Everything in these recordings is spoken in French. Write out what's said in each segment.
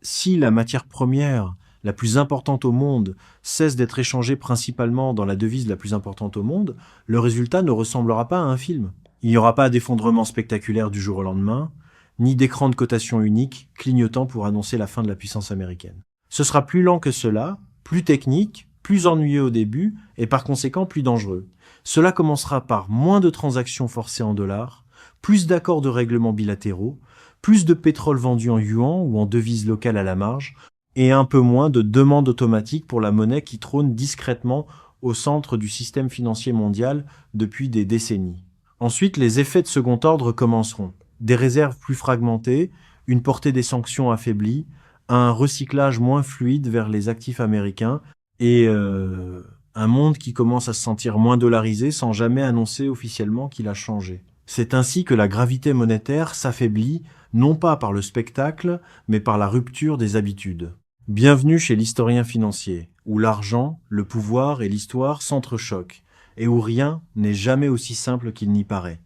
si la matière première la plus importante au monde cesse d'être échangée principalement dans la devise la plus importante au monde, le résultat ne ressemblera pas à un film. Il n'y aura pas d'effondrement spectaculaire du jour au lendemain, ni d'écran de cotation unique clignotant pour annoncer la fin de la puissance américaine. Ce sera plus lent que cela, plus technique, plus ennuyeux au début et par conséquent plus dangereux. Cela commencera par moins de transactions forcées en dollars, plus d'accords de règlement bilatéraux, plus de pétrole vendu en yuan ou en devise locale à la marge, et un peu moins de demandes automatiques pour la monnaie qui trône discrètement au centre du système financier mondial depuis des décennies. Ensuite, les effets de second ordre commenceront. Des réserves plus fragmentées, une portée des sanctions affaiblie, un recyclage moins fluide vers les actifs américains et un monde qui commence à se sentir moins dollarisé sans jamais annoncer officiellement qu'il a changé. C'est ainsi que la gravité monétaire s'affaiblit, non pas par le spectacle, mais par la rupture des habitudes. Bienvenue chez l'historien financier, où l'argent, le pouvoir et l'histoire s'entrechoquent, et où rien n'est jamais aussi simple qu'il n'y paraît.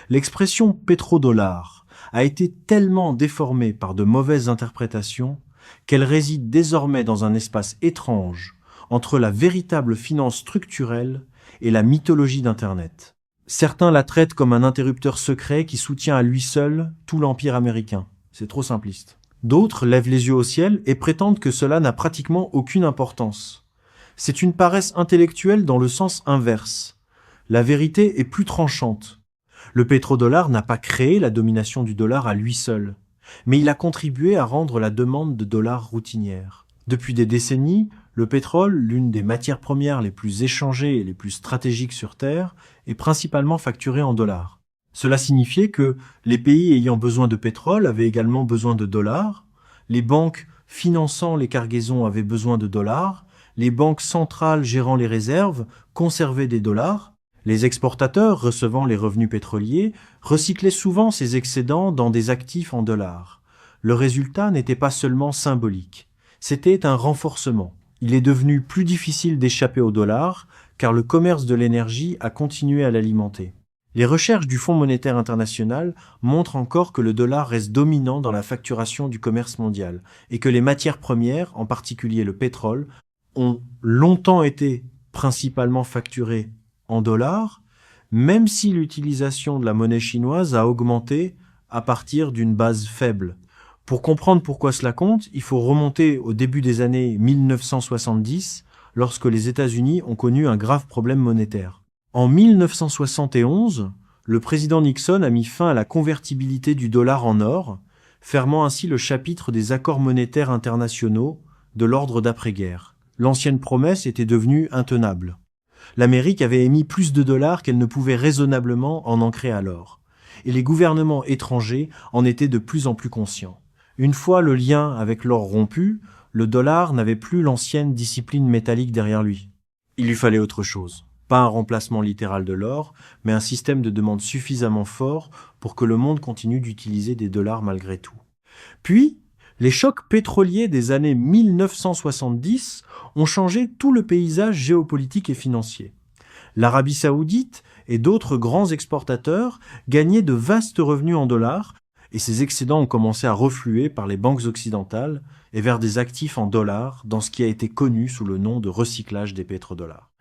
L'expression pétrodollar a été tellement déformée par de mauvaises interprétations qu'elle réside désormais dans un espace étrange entre la véritable finance structurelle et la mythologie d'Internet. Certains la traitent comme un interrupteur secret qui soutient à lui seul tout l'empire américain. C'est trop simpliste. D'autres lèvent les yeux au ciel et prétendent que cela n'a pratiquement aucune importance. C'est une paresse intellectuelle dans le sens inverse. La vérité est plus tranchante. Le pétrodollar n'a pas créé la domination du dollar à lui seul, mais il a contribué à rendre la demande de dollars routinière. Depuis des décennies, le pétrole, l'une des matières premières les plus échangées et les plus stratégiques sur Terre, est principalement facturé en dollars. Cela signifiait que les pays ayant besoin de pétrole avaient également besoin de dollars, les banques finançant les cargaisons avaient besoin de dollars, les banques centrales gérant les réserves conservaient des dollars, les exportateurs recevant les revenus pétroliers recyclaient souvent ces excédents dans des actifs en dollars. Le résultat n'était pas seulement symbolique, c'était un renforcement. Il est devenu plus difficile d'échapper au dollar car le commerce de l'énergie a continué à l'alimenter. Les recherches du Fonds monétaire international montrent encore que le dollar reste dominant dans la facturation du commerce mondial et que les matières premières, en particulier le pétrole, ont longtemps été principalement facturées en dollars, même si l'utilisation de la monnaie chinoise a augmenté à partir d'une base faible. Pour comprendre pourquoi cela compte, il faut remonter au début des années 1970, lorsque les États-Unis ont connu un grave problème monétaire. En 1971, le président Nixon a mis fin à la convertibilité du dollar en or, fermant ainsi le chapitre des accords monétaires internationaux de l'ordre d'après-guerre. L'ancienne promesse était devenue intenable. L'Amérique avait émis plus de dollars qu'elle ne pouvait raisonnablement en ancrer à l'or, et les gouvernements étrangers en étaient de plus en plus conscients. Une fois le lien avec l'or rompu, le dollar n'avait plus l'ancienne discipline métallique derrière lui. Il lui fallait autre chose. Pas un remplacement littéral de l'or, mais un système de demande suffisamment fort pour que le monde continue d'utiliser des dollars malgré tout. Puis, les chocs pétroliers des années 1970 ont changé tout le paysage géopolitique et financier. L'Arabie saoudite et d'autres grands exportateurs gagnaient de vastes revenus en dollars et ces excédents ont commencé à refluer par les banques occidentales et vers des actifs en dollars dans ce qui a été connu sous le nom de recyclage des pétrodollars.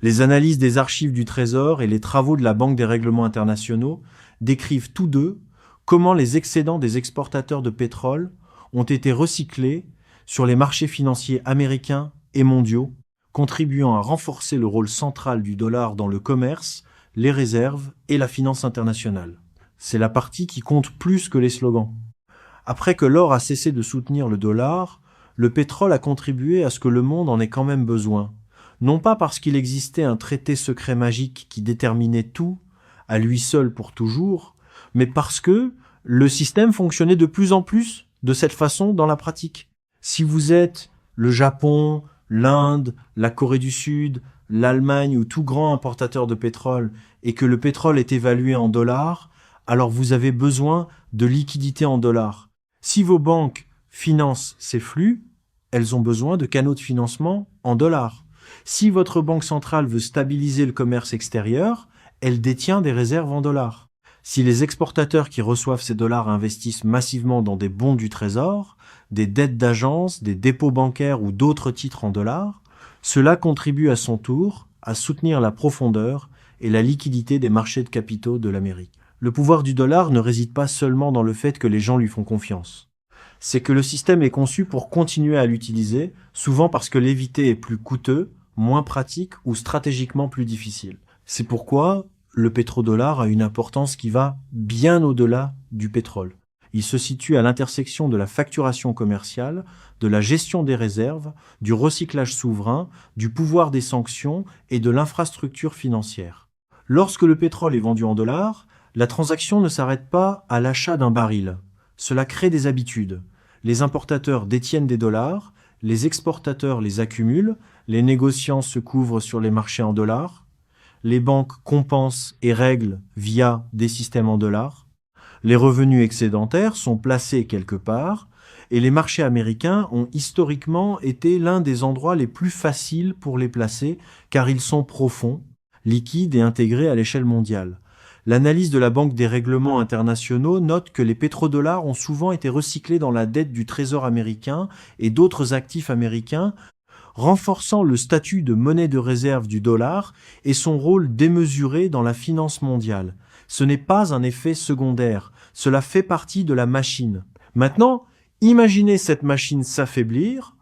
Les analyses des archives du Trésor et les travaux de la Banque des règlements internationaux décrivent tous deux comment les excédents des exportateurs de pétrole ont été recyclés sur les marchés financiers américains et mondiaux, contribuant à renforcer le rôle central du dollar dans le commerce, les réserves et la finance internationale. C'est la partie qui compte plus que les slogans. Après que l'or a cessé de soutenir le dollar, le pétrole a contribué à ce que le monde en ait quand même besoin. Non pas parce qu'il existait un traité secret magique qui déterminait tout, à lui seul pour toujours, mais parce que le système fonctionnait de plus en plus de cette façon dans la pratique. Si vous êtes le Japon, l'Inde, la Corée du Sud, l'Allemagne ou tout grand importateur de pétrole et que le pétrole est évalué en dollars, alors vous avez besoin de liquidités en dollars. Si vos banques financent ces flux, elles ont besoin de canaux de financement en dollars. Si votre banque centrale veut stabiliser le commerce extérieur, elle détient des réserves en dollars. Si les exportateurs qui reçoivent ces dollars investissent massivement dans des bons du trésor, des dettes d'agence, des dépôts bancaires ou d'autres titres en dollars, cela contribue à son tour à soutenir la profondeur et la liquidité des marchés de capitaux de l'Amérique. Le pouvoir du dollar ne réside pas seulement dans le fait que les gens lui font confiance. C'est que le système est conçu pour continuer à l'utiliser, souvent parce que l'éviter est plus coûteux, moins pratique ou stratégiquement plus difficile. C'est pourquoi le pétrodollar a une importance qui va bien au-delà du pétrole. Il se situe à l'intersection de la facturation commerciale, de la gestion des réserves, du recyclage souverain, du pouvoir des sanctions et de l'infrastructure financière. Lorsque le pétrole est vendu en dollars, la transaction ne s'arrête pas à l'achat d'un baril. Cela crée des habitudes. Les importateurs détiennent des dollars, les exportateurs les accumulent, les négociants se couvrent sur les marchés en dollars, les banques compensent et règlent via des systèmes en dollars, les revenus excédentaires sont placés quelque part, et les marchés américains ont historiquement été l'un des endroits les plus faciles pour les placer, car ils sont profonds, liquides et intégrés à l'échelle mondiale. L'analyse de la Banque des règlements internationaux note que les pétrodollars ont souvent été recyclés dans la dette du Trésor américain et d'autres actifs américains, renforçant le statut de monnaie de réserve du dollar et son rôle démesuré dans la finance mondiale. Ce n'est pas un effet secondaire, cela fait partie de la machine. Maintenant, imaginez cette machine s'affaiblir,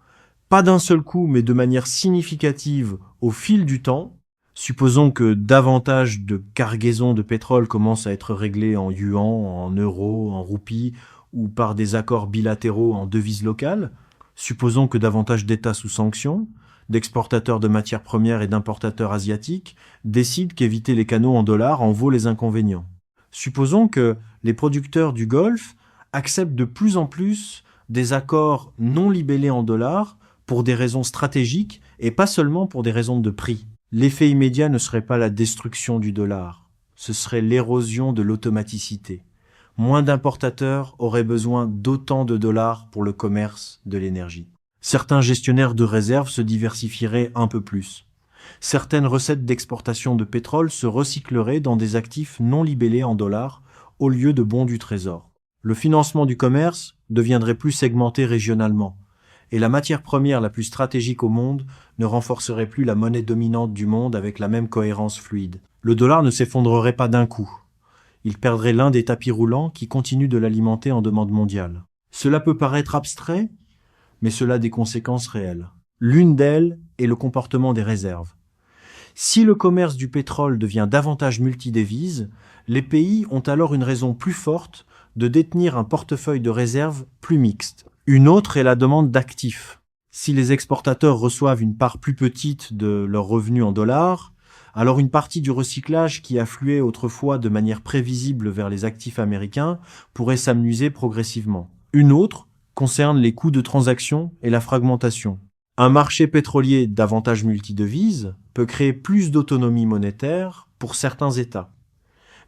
pas d'un seul coup mais de manière significative au fil du temps. Supposons que davantage de cargaisons de pétrole commencent à être réglées en yuan, en euros, en roupies ou par des accords bilatéraux en devises locales. Supposons que davantage d'États sous sanctions, d'exportateurs de matières premières et d'importateurs asiatiques décident qu'éviter les canaux en dollars en vaut les inconvénients. Supposons que les producteurs du Golfe acceptent de plus en plus des accords non libellés en dollars pour des raisons stratégiques et pas seulement pour des raisons de prix. L'effet immédiat ne serait pas la destruction du dollar, ce serait l'érosion de l'automaticité. Moins d'importateurs auraient besoin d'autant de dollars pour le commerce de l'énergie. Certains gestionnaires de réserves se diversifieraient un peu plus. Certaines recettes d'exportation de pétrole se recycleraient dans des actifs non libellés en dollars au lieu de bons du trésor. Le financement du commerce deviendrait plus segmenté régionalement. Et la matière première la plus stratégique au monde ne renforcerait plus la monnaie dominante du monde avec la même cohérence fluide. Le dollar ne s'effondrerait pas d'un coup. Il perdrait l'un des tapis roulants qui continuent de l'alimenter en demande mondiale. Cela peut paraître abstrait, mais cela a des conséquences réelles. L'une d'elles est le comportement des réserves. Si le commerce du pétrole devient davantage multidevises, les pays ont alors une raison plus forte de détenir un portefeuille de réserves plus mixte. Une autre est la demande d'actifs. Si les exportateurs reçoivent une part plus petite de leurs revenus en dollars, alors une partie du recyclage qui affluait autrefois de manière prévisible vers les actifs américains pourrait s'amenuiser progressivement. Une autre concerne les coûts de transaction et la fragmentation. Un marché pétrolier davantage multidevises peut créer plus d'autonomie monétaire pour certains États.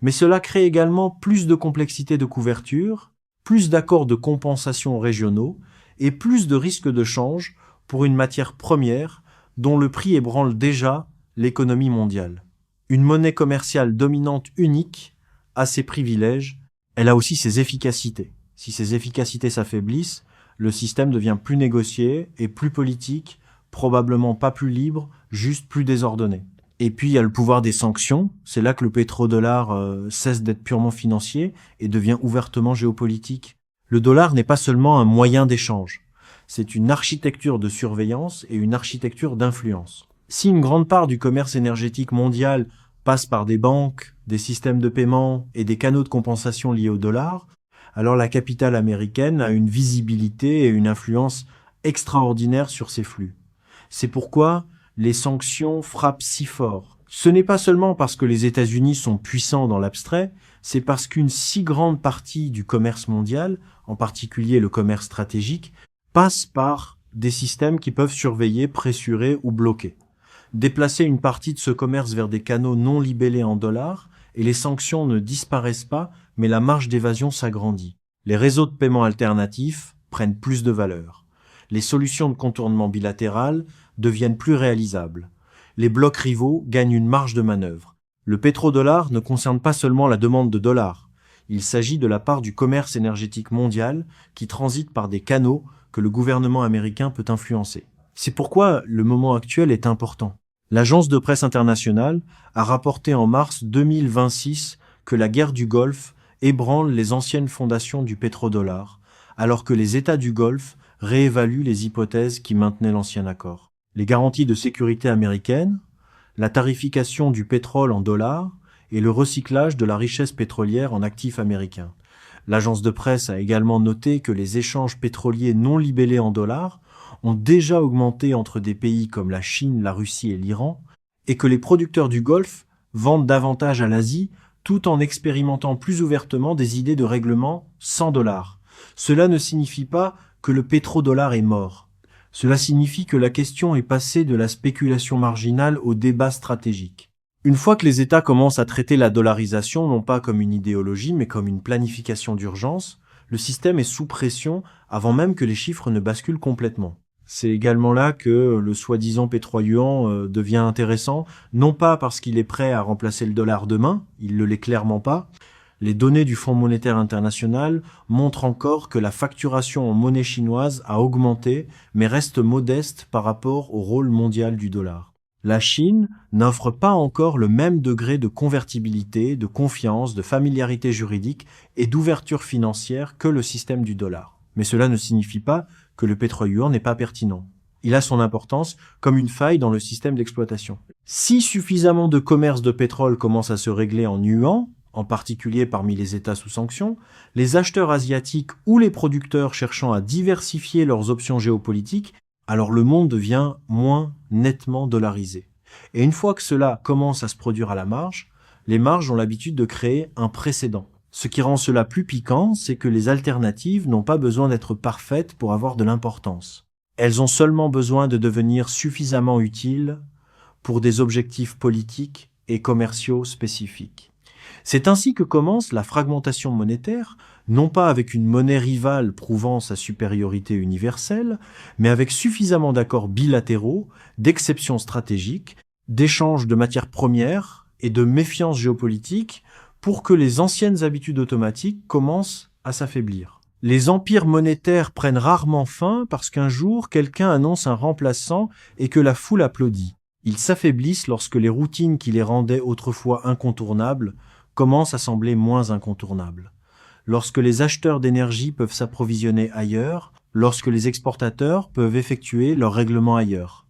Mais cela crée également plus de complexité de couverture, plus d'accords de compensation régionaux et plus de risques de change pour une matière première dont le prix ébranle déjà l'économie mondiale. Une monnaie commerciale dominante unique a ses privilèges, elle a aussi ses efficacités. Si ces efficacités s'affaiblissent, le système devient plus négocié et plus politique, probablement pas plus libre, juste plus désordonné. Et puis il y a le pouvoir des sanctions, c'est là que le pétrodollar cesse d'être purement financier et devient ouvertement géopolitique. Le dollar n'est pas seulement un moyen d'échange, c'est une architecture de surveillance et une architecture d'influence. Si une grande part du commerce énergétique mondial passe par des banques, des systèmes de paiement et des canaux de compensation liés au dollar, alors la capitale américaine a une visibilité et une influence extraordinaires sur ces flux. C'est pourquoi les sanctions frappent si fort. Ce n'est pas seulement parce que les États-Unis sont puissants dans l'abstrait, c'est parce qu'une si grande partie du commerce mondial, en particulier le commerce stratégique, passe par des systèmes qui peuvent surveiller, pressurer ou bloquer. Déplacer une partie de ce commerce vers des canaux non libellés en dollars, et les sanctions ne disparaissent pas, mais la marge d'évasion s'agrandit. Les réseaux de paiement alternatifs prennent plus de valeur. Les solutions de contournement bilatéral deviennent plus réalisables. Les blocs rivaux gagnent une marge de manœuvre. Le pétrodollar ne concerne pas seulement la demande de dollars. Il s'agit de la part du commerce énergétique mondial qui transite par des canaux que le gouvernement américain peut influencer. C'est pourquoi le moment actuel est important. L'agence de presse internationale a rapporté en mars 2026 que la guerre du Golfe ébranle les anciennes fondations du pétrodollar, alors que les États du Golfe réévaluent les hypothèses qui maintenaient l'ancien accord. Les garanties de sécurité américaines, la tarification du pétrole en dollars et le recyclage de la richesse pétrolière en actifs américains. L'agence de presse a également noté que les échanges pétroliers non libellés en dollars ont déjà augmenté entre des pays comme la Chine, la Russie et l'Iran, et que les producteurs du Golfe vendent davantage à l'Asie tout en expérimentant plus ouvertement des idées de règlement sans dollars. Cela ne signifie pas que le pétrodollar est mort. Cela signifie que la question est passée de la spéculation marginale au débat stratégique. Une fois que les États commencent à traiter la dollarisation non pas comme une idéologie mais comme une planification d'urgence, le système est sous pression avant même que les chiffres ne basculent complètement. C'est également là que le soi-disant pétro-yuan devient intéressant, non pas parce qu'il est prêt à remplacer le dollar demain, il ne l'est clairement pas. Les données du Fonds monétaire international montrent encore que la facturation en monnaie chinoise a augmenté, mais reste modeste par rapport au rôle mondial du dollar. La Chine n'offre pas encore le même degré de convertibilité, de confiance, de familiarité juridique et d'ouverture financière que le système du dollar. Mais cela ne signifie pas que le pétro-yuan n'est pas pertinent. Il a son importance comme une faille dans le système d'exploitation. Si suffisamment de commerce de pétrole commence à se régler en yuan, en particulier parmi les États sous sanctions, les acheteurs asiatiques ou les producteurs cherchant à diversifier leurs options géopolitiques, alors le monde devient moins nettement dollarisé. Et une fois que cela commence à se produire à la marge, les marges ont l'habitude de créer un précédent. Ce qui rend cela plus piquant, c'est que les alternatives n'ont pas besoin d'être parfaites pour avoir de l'importance. Elles ont seulement besoin de devenir suffisamment utiles pour des objectifs politiques et commerciaux spécifiques. C'est ainsi que commence la fragmentation monétaire, non pas avec une monnaie rivale prouvant sa supériorité universelle, mais avec suffisamment d'accords bilatéraux, d'exceptions stratégiques, d'échanges de matières premières et de méfiance géopolitique pour que les anciennes habitudes automatiques commencent à s'affaiblir. Les empires monétaires prennent rarement fin parce qu'un jour, quelqu'un annonce un remplaçant et que la foule applaudit. Ils s'affaiblissent lorsque les routines qui les rendaient autrefois incontournables commencent à sembler moins incontournables. Lorsque les acheteurs d'énergie peuvent s'approvisionner ailleurs, lorsque les exportateurs peuvent effectuer leurs règlements ailleurs,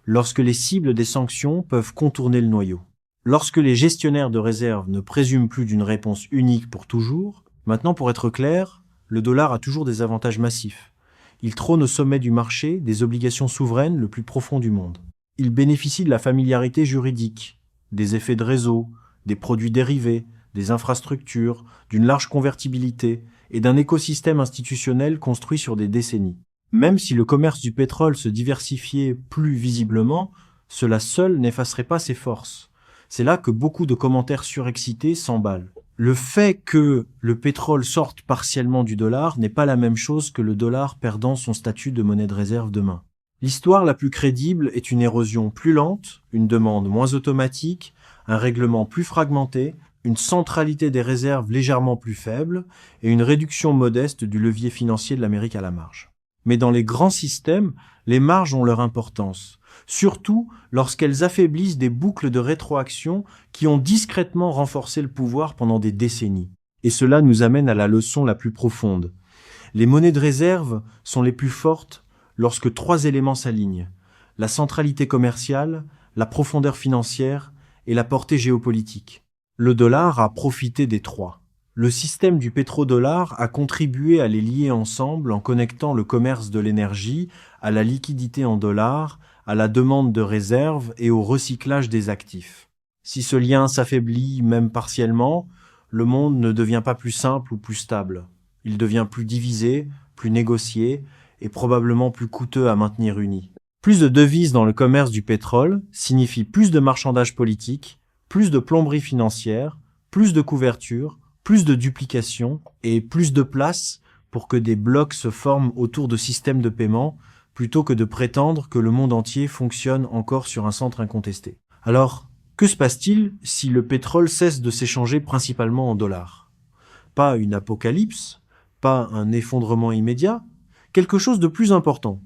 lorsque les cibles des sanctions peuvent contourner le noyau. Lorsque les gestionnaires de réserves ne présument plus d'une réponse unique pour toujours, maintenant pour être clair, le dollar a toujours des avantages massifs. Il trône au sommet du marché des obligations souveraines le plus profond du monde. Il bénéficie de la familiarité juridique, des effets de réseau, des produits dérivés, des infrastructures, d'une large convertibilité et d'un écosystème institutionnel construit sur des décennies. Même si le commerce du pétrole se diversifiait plus visiblement, cela seul n'effacerait pas ses forces. C'est là que beaucoup de commentaires surexcités s'emballent. Le fait que le pétrole sorte partiellement du dollar n'est pas la même chose que le dollar perdant son statut de monnaie de réserve demain. L'histoire la plus crédible est une érosion plus lente, une demande moins automatique, un règlement plus fragmenté, une centralité des réserves légèrement plus faible et une réduction modeste du levier financier de l'Amérique à la marge. Mais dans les grands systèmes, les marges ont leur importance, surtout lorsqu'elles affaiblissent des boucles de rétroaction qui ont discrètement renforcé le pouvoir pendant des décennies. Et cela nous amène à la leçon la plus profonde. Les monnaies de réserve sont les plus fortes lorsque trois éléments s'alignent: la centralité commerciale, la profondeur financière et la portée géopolitique. Le dollar a profité des trois. Le système du pétrodollar a contribué à les lier ensemble en connectant le commerce de l'énergie à la liquidité en dollars, à la demande de réserves et au recyclage des actifs. Si ce lien s'affaiblit même partiellement, le monde ne devient pas plus simple ou plus stable. Il devient plus divisé, plus négocié et probablement plus coûteux à maintenir uni. Plus de devises dans le commerce du pétrole signifie plus de marchandage politique, plus de plomberie financière, plus de couverture, plus de duplication et plus de place pour que des blocs se forment autour de systèmes de paiement plutôt que de prétendre que le monde entier fonctionne encore sur un centre incontesté. Alors, que se passe-t-il si le pétrole cesse de s'échanger principalement en dollars? Pas une apocalypse, pas un effondrement immédiat, quelque chose de plus important.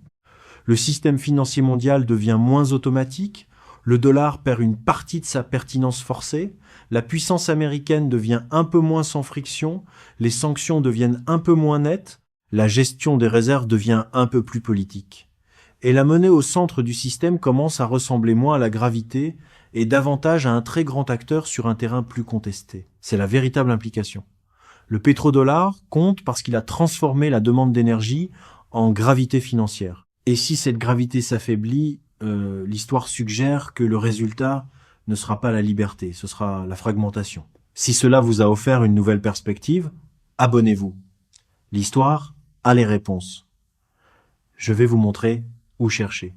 Le système financier mondial devient moins automatique, le dollar perd une partie de sa pertinence forcée, la puissance américaine devient un peu moins sans friction, les sanctions deviennent un peu moins nettes, la gestion des réserves devient un peu plus politique. Et la monnaie au centre du système commence à ressembler moins à la gravité et davantage à un très grand acteur sur un terrain plus contesté. C'est la véritable implication. Le pétrodollar compte parce qu'il a transformé la demande d'énergie en gravité financière. Et si cette gravité s'affaiblit, l'histoire suggère que le résultat ne sera pas la liberté, ce sera la fragmentation. Si cela vous a offert une nouvelle perspective, abonnez-vous. L'histoire a les réponses. Je vais vous montrer où chercher.